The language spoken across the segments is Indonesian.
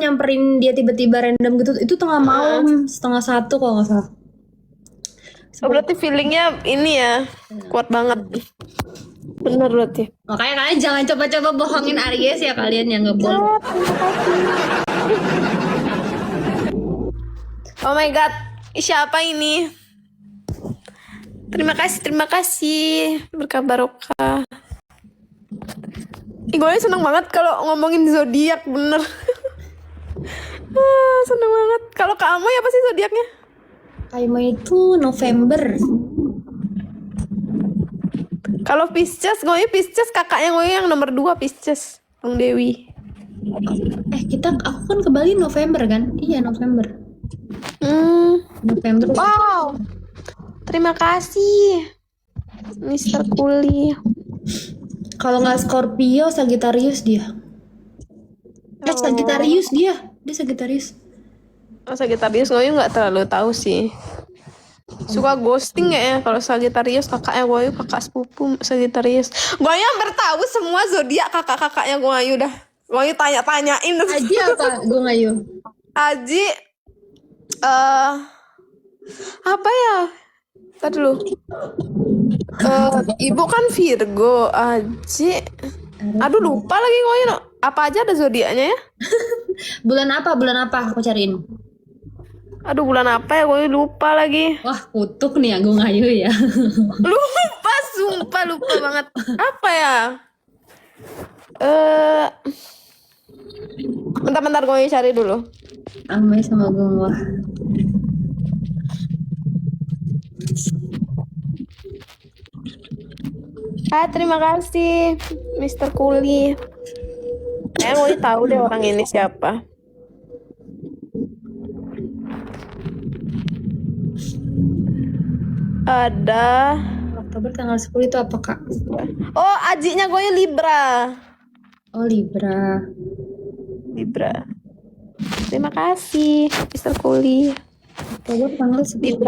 nyamperin dia tiba-tiba random gitu, itu tengah malam, 12:30 kalau nggak salah. Oh, berarti feelingnya ini ya kuat banget. Bener berarti. Makanya kalian jangan coba-coba bohongin Aries ya, kalian yang nggak boleh. Oh my god, siapa ini? Terima kasih berkah barokah. Gue seneng banget kalau ngomongin zodiak, bener. Seneng banget. Kalau kamu ya apa sih zodiaknya? Kaima itu November. Kalau Pisces, Pisces kakaknya gue yang nomor 2 Pisces, Bang Dewi. Aku kan ke Bali November kan? Iya November. November. Wow, terima kasih, Mister Kuli. Kalau nggak Scorpio, Sagittarius dia. Sagittarius dia Sagittarius. Oh, Sagittarius gue nggak terlalu tahu sih. Suka ghosting ya kalau Sagittarius, kakaknya gue kakak sepupu Sagittarius. Gue hampir tahu semua zodiak kakak-kakaknya gue udah. Gue tanya-tanyain. Aji apa? Gue ngayu. Aji apa ya? Tadi dulu. Ibu kan Virgo, Aji. Aduh lupa lagi gue. Apa aja ada zodiaknya ya? Bulan apa? Aku cariin. Aduh bulan apa ya? Gue lupa lagi. Wah, kutuk nih aku ngayu ya. Lupa, sumpah lupa banget. Apa ya? Bentar gue cari dulu. Amai sama gue. Terima kasih Mister Kuli. Kayaknya gue tahu deh orang ini siapa. Ada Oktober tanggal 10 itu apa, Kak? Oh, ajinya gue Libra. Oh, Libra. Terima kasih Mister Kuli. Oktober tanggal 10.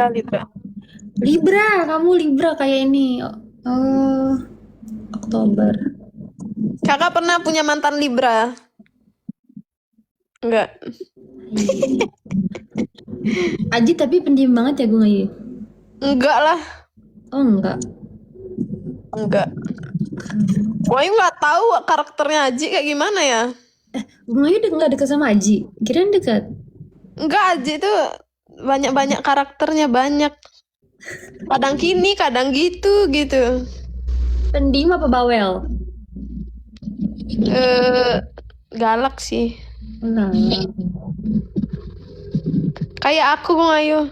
Libra. Kamu Libra kayak ini. Oktober. Kakak pernah punya mantan Libra? Enggak. Aji tapi pendiam banget ya gue ngayu. Enggak lah. Oh, enggak. Gue nggak tahu karakternya Aji kayak gimana ya. Gue ngayu nggak dekat sama Aji. Kirain dekat. Enggak, Aji itu banyak karakternya banyak. Kadang gini, kadang gitu. Pendiam apa bawel? Galak sih. Nah. Kayak aku Ngayu.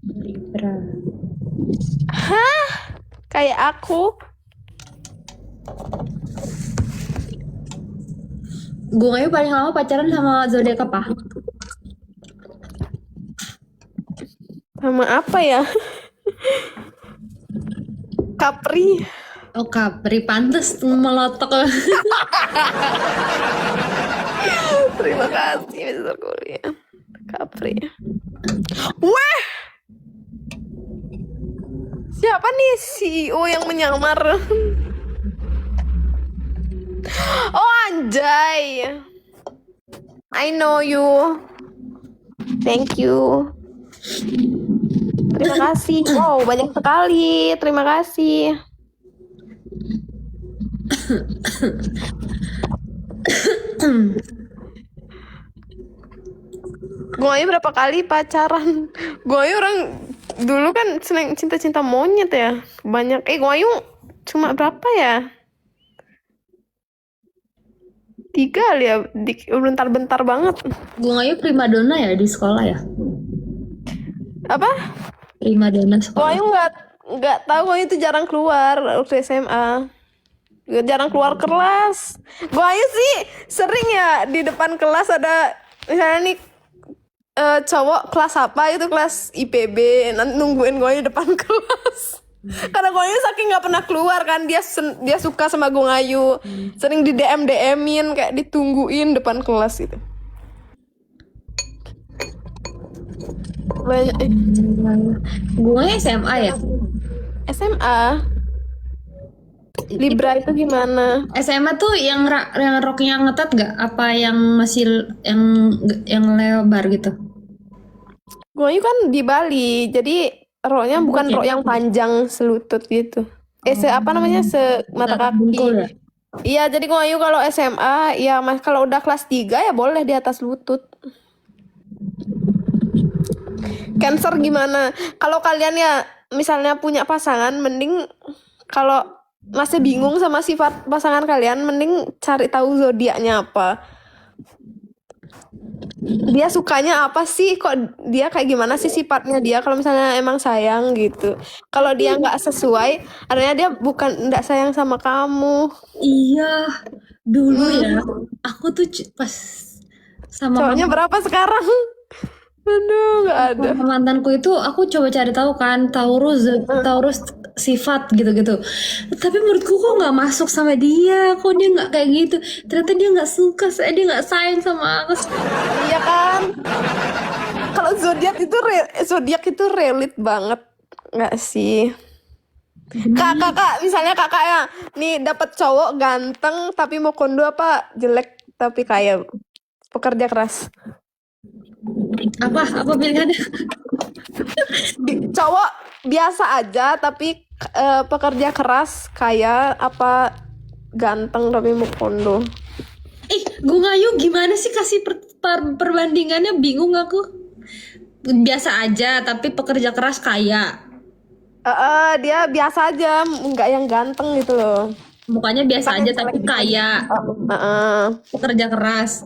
Libra. Hah? Kayak aku? Gue ngayu paling lama pacaran sama zodiak apa? Sama apa ya? Capri. Oh, Capri, pantes melotok. Terima kasih Mister Kuliah. Capri. Wah! Siapa nih CEO yang menyamar? Oh, anjay. I know you. Thank you. Terima kasih. Wow, banyak sekali. Terima kasih. Gue berapa kali pacaran? Gue orang dulu kan seneng cinta monyet ya. Banyak. Gue cuma berapa ya? 3 ya. Bentar-bentar banget. Gue ngayu primadona ya di sekolah ya. Apa? Primadona sekolah. Gue nggak tahu. Gue itu jarang keluar waktu SMA. Jarang keluar kelas. Gue sih sering ya di depan kelas ada misalnya nih cowok kelas apa itu, kelas IPB, nanti nungguin gue di depan kelas. Karena gue saking nggak pernah keluar kan, dia suka sama gue Ngayu, sering di DM-in kayak ditungguin depan kelas gitu. Banyak. Gue SMA ya. SMA. Libra itu gimana? SMA tuh yang roknya ngetat gak? Apa yang masih yang lebar gitu? Gue kan di Bali, jadi roknya bukan Oke. rok yang panjang selutut gitu. Apa namanya, semata Nggak bungkul ya? kaki. Iya, jadi gue kalau SMA, ya mas kalau udah kelas 3 ya boleh di atas lutut. Cancer gimana? Kalau kalian ya misalnya punya pasangan, mending kalau masih bingung sama sifat pasangan kalian, mending cari tahu zodiaknya apa. Dia sukanya apa sih? Kok dia kayak gimana sih sifatnya dia? Kalau misalnya emang sayang gitu. Kalau dia nggak sesuai, artinya dia bukan nggak sayang sama kamu. Iya, dulu ya. Aku tuh pas sama Cowoknya berapa sekarang? Aduh, nggak ada. sama mantanku itu aku coba cari tahu kan Taurus sifat gitu-gitu. Tapi menurutku kok nggak masuk sama dia. Kok dia nggak kayak gitu? Ternyata dia nggak suka, dia nggak sayang sama aku. Iya kan? Kalau zodiak itu relate banget, nggak sih? Kakak, misalnya kakak ya, nih dapat cowok ganteng tapi mau kondo apa jelek tapi kaya, pekerja keras. Apa pilihannya? Cowok biasa aja tapi pekerja keras kaya apa ganteng tapi mau kondo. Gung Ayu gimana sih kasih perbandingannya, bingung aku. Biasa aja tapi pekerja keras kaya. Dia biasa aja, nggak yang ganteng gitu loh. Mukanya biasa aja tapi kaya. Pekerja keras.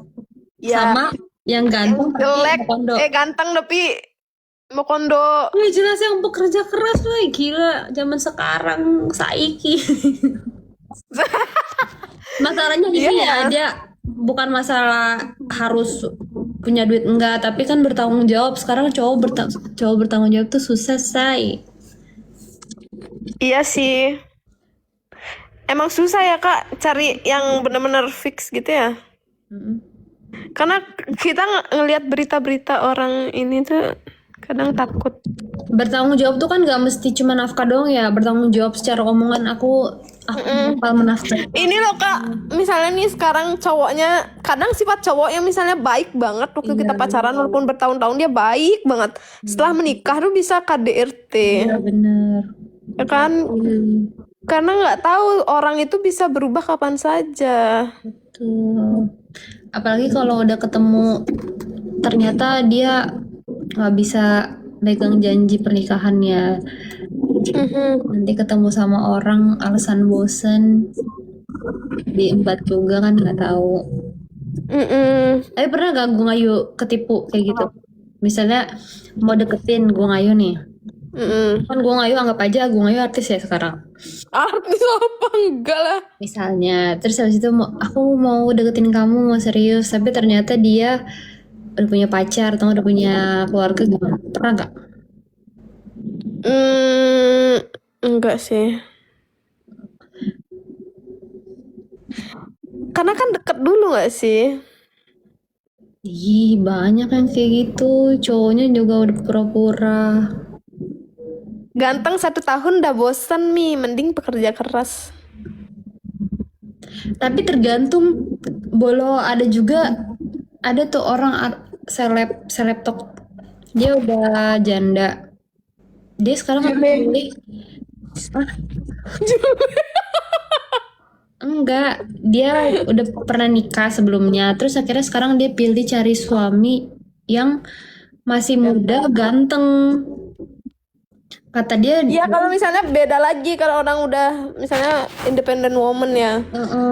Ya, Sama yang ganteng tapi jelek, mau kondo. ganteng tapi mau kondo. Ya jelas yang pekerja keras lah, gila. Zaman sekarang saiki. Masalahnya ini ya, dia bukan masalah harus punya duit enggak, tapi kan bertanggung jawab. Sekarang cowok bertanggung jawab tuh susah, say. Iya sih. Emang susah ya Kak cari yang benar-benar fix gitu ya. Karena kita ngelihat berita-berita orang ini tuh kadang takut. Bertanggung jawab tuh kan gak mesti cuma nafkah doang ya. Bertanggung jawab secara omongan. Aku bakal menafkah. Ini loh Kak, misalnya nih sekarang cowoknya, kadang sifat cowok yang misalnya baik banget waktu kita pacaran walaupun bertahun-tahun dia baik banget. Setelah menikah tuh bisa KDRT. Iya bener. Ya kan? Karena nggak tahu orang itu bisa berubah kapan saja. Tuh. Apalagi kalau udah ketemu ternyata dia nggak bisa pegang janji pernikahannya. Nanti ketemu sama orang alasan bosen diembat juga kan, nggak tahu. Tapi pernah gak gue ngayu ketipu kayak gitu? Misalnya mau deketin gue ngayu nih. Kan gue ngayu, anggap aja gue ngayu artis ya sekarang. Artis apa enggak lah. Misalnya, terus habis itu aku mau deketin kamu, mau serius, tapi ternyata dia udah punya pacar atau udah punya keluarga, gimana? Pernah gak? Enggak sih. Karena kan deket dulu gak sih? Ih, banyak yang kayak gitu. Cowoknya juga udah pura-pura. Ganteng 1 tahun udah bosen Mi, mending pekerja keras. Tapi tergantung, bolo ada tuh orang seleb tok. Dia udah janda. Dia sekarang pilih. Enggak, dia udah pernah nikah sebelumnya. Terus akhirnya sekarang dia pilih cari suami yang masih muda, ganteng. Kata dia. Ya kalau misalnya beda lagi kalau orang udah misalnya independent woman ya,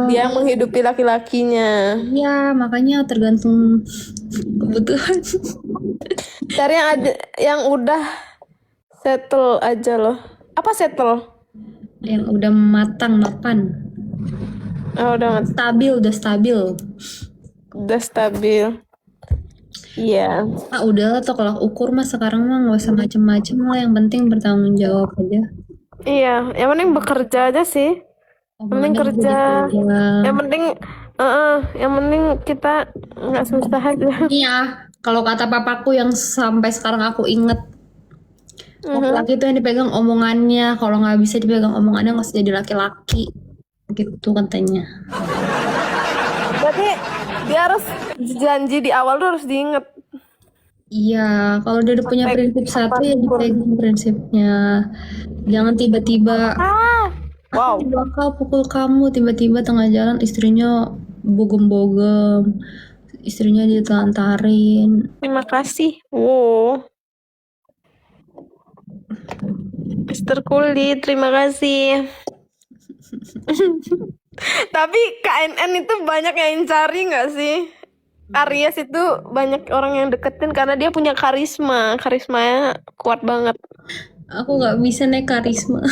dia yang menghidupi laki-lakinya. Iya, makanya tergantung kebutuhan. Cari yang udah settle aja loh. Apa settle? Yang udah matang, mapan. Oh, udah Udah stabil. Udah stabil. Iya. Udah lah, tolak ukur mah sekarang mah nggak usah macem-macem lah. Yang penting bertanggung jawab aja. Iya, yang penting bekerja aja sih. Yang penting kerja. Yang penting, yang penting kita nggak susah aja. Iya, kalau kata papaku yang sampai sekarang aku inget, laki-laki itu yang dipegang omongannya. Kalau nggak bisa dipegang omongannya, nggak usah jadi laki-laki. gitu katanya. Berarti dia harus janji di awal tuh harus diinget. Iya, kalau dia udah punya prinsip satu ya dipegang prinsipnya. Jangan tiba-tiba Wow. aku bakal pukul kamu, tiba-tiba tengah jalan istrinya bogem-bogem, istrinya ditelantarin. Terima kasih. Wow. Mister Kulit, terima kasih. Tapi KNN itu banyak yang cari nggak sih? Aries itu banyak orang yang deketin karena dia punya karisma. Karismanya kuat banget. Aku nggak bisa naik karisma.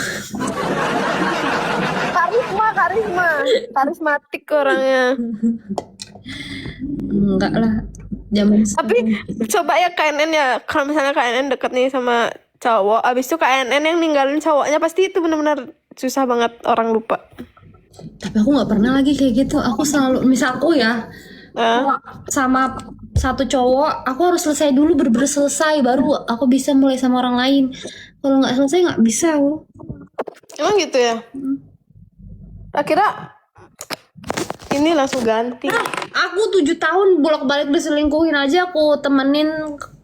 Karismatik orangnya. Enggak lah. Zaman Tapi coba ya KNN ya, kalau misalnya KNN deket nih sama cowok, abis itu KNN yang ninggalin cowoknya, pasti itu benar-benar susah banget orang lupa. tapi aku nggak pernah lagi kayak gitu. Aku selalu, misal aku ya, sama satu cowok, aku harus selesai dulu, bener-bener selesai, baru aku bisa mulai sama orang lain. Kalau nggak selesai nggak bisa aku. Emang gitu ya? Akhirnya ini langsung ganti. Aku 7 tahun bolak-balik diselingkuhin aja aku temenin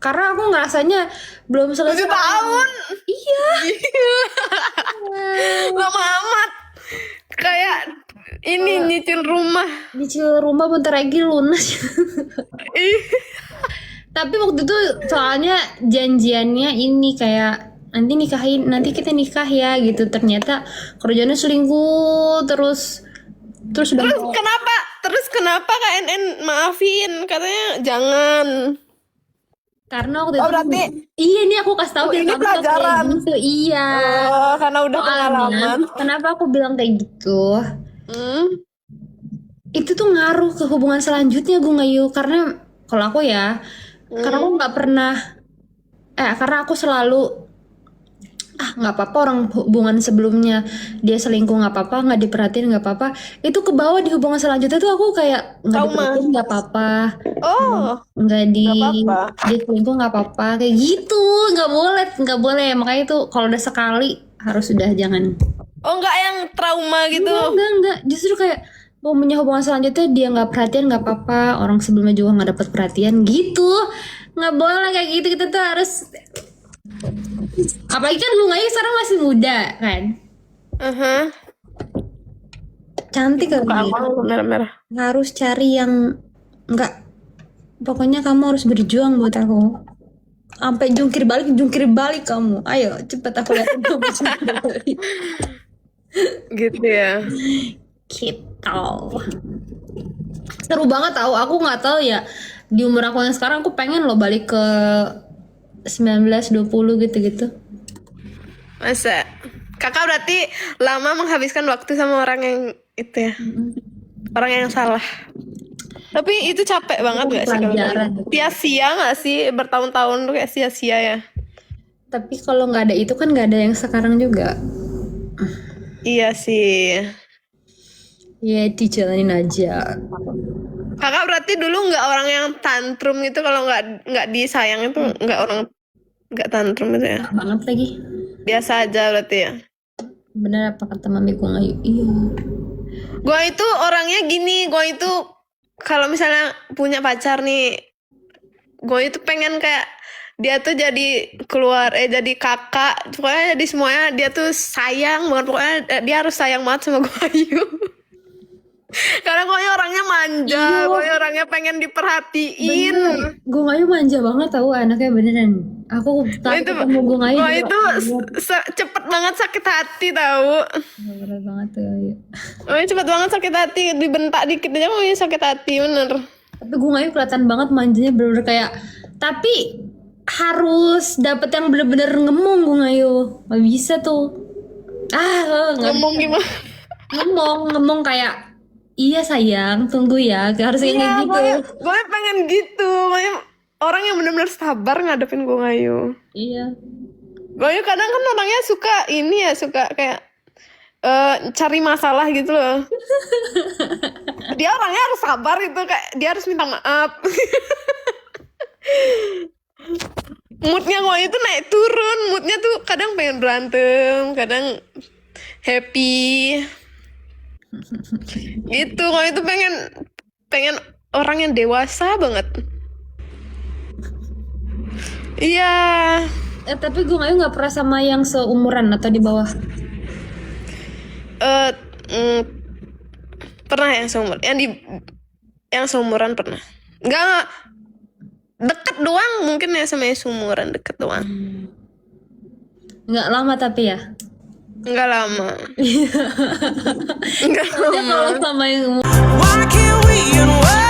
karena aku ngerasanya belum 7 selesai. tahun? Iya. Lama amat. Kayak ini nyicil rumah. Nyicil rumah bentar lagi lunas. Tapi waktu itu soalnya janjiannya ini kayak nanti kita nikah ya gitu. Ternyata kerjanya selingkuh terus udah Terus kenapa KNN maafin? Katanya jangan. karena waktu itu berarti iya ini aku kasih tahu ini kayak pelajaran. gitu. Iya. Karena udah pengalaman. Kenapa aku bilang kayak gitu? Itu tuh ngaruh ke hubungan selanjutnya gue Ngayu karena kalau aku ya karena aku nggak pernah karena aku selalu nggak apa-apa orang hubungan sebelumnya dia selingkuh nggak apa-apa, nggak diperhatiin nggak apa-apa, itu ke bawah di hubungan selanjutnya tuh aku kayak nggak diperhatiin nggak apa-apa, nggak dia selingkuh nggak apa-apa kayak gitu, nggak boleh makanya tuh kalau udah sekali harus udah jangan. Nggak yang trauma gitu. Enggak justru kayak mau punya hubungan selanjutnya dia nggak perhatian nggak apa-apa, orang sebelumnya juga nggak dapat perhatian gitu, nggak boleh kayak gitu. Kita tuh harus, apalagi kan lu Ngayu sekarang masih muda kan, cantik kan, merah-merah. harus cari yang nggak, pokoknya kamu harus berjuang buat aku sampai jungkir balik kamu, ayo cepet aku lihat kamu jungkir balik. Gitu ya. Gitu. Seru banget tahu. Aku nggak tahu ya di umur aku yang sekarang aku pengen loh balik ke 19-20 gitu-gitu. Masa? Kakak berarti lama menghabiskan waktu sama orang yang itu ya. Orang yang salah. Tapi itu capek banget gak sih? Sia-sia gak sih? Bertahun-tahun tuh kayak sia-sia ya. Tapi kalau nggak ada itu kan nggak ada yang sekarang juga. Iya sih. Ya dijalanin aja. Kakak berarti dulu nggak orang yang tantrum gitu, kalau nggak disayang itu nggak tantrum gitu ya? Banget lagi. Biasa aja berarti ya. Bener apa kata mami gue Ngayu? Iya. Gue itu orangnya gini, gue itu kalau misalnya punya pacar nih, gue itu pengen kayak dia tuh jadi jadi kakak, pokoknya jadi semuanya dia tuh sayang banget, pokoknya dia harus sayang banget sama gue. Karena gue orangnya manja, gue orangnya pengen diperhatiin. Gue Ngayu manja banget tahu anaknya beneran. Aku tahu ketemu gue Ngayu. Gue itu cepet banget sakit hati tahu. Bener banget tuh. Cepet banget sakit hati, dibentak dikit aja gue sakit hati bener. Tapi gue Ngayu kelihatan banget manjanya bener-bener kayak, tapi harus dapet yang bener-bener ngemong gue Ngayu. Gak bisa tuh. Ngomong gimana? Ngomong kayak, iya sayang, tunggu ya. Harus kayak gitu. Gue pengen gitu. Orang yang benar-benar sabar ngadepin gue Ngayu. Iya. Gue kadang kan orangnya suka ini ya, suka kayak cari masalah gitu loh. Dia orangnya harus sabar itu, kayak dia harus minta maaf. Moodnya gue itu naik turun. Moodnya tuh kadang pengen berantem, kadang happy. Gitu. Kalau itu pengen orang yang dewasa banget. Iya. Tapi gue nggak pernah sama yang seumuran atau di bawah. eh mm, Pernah yang seumur, yang seumuran pernah. Enggak deket doang, mungkin ya sama yang seumuran, deket doang. Nggak lama tapi ya. Enggak lama. Enggak Soalnya lama. kalau sama yang Why can't we unwind?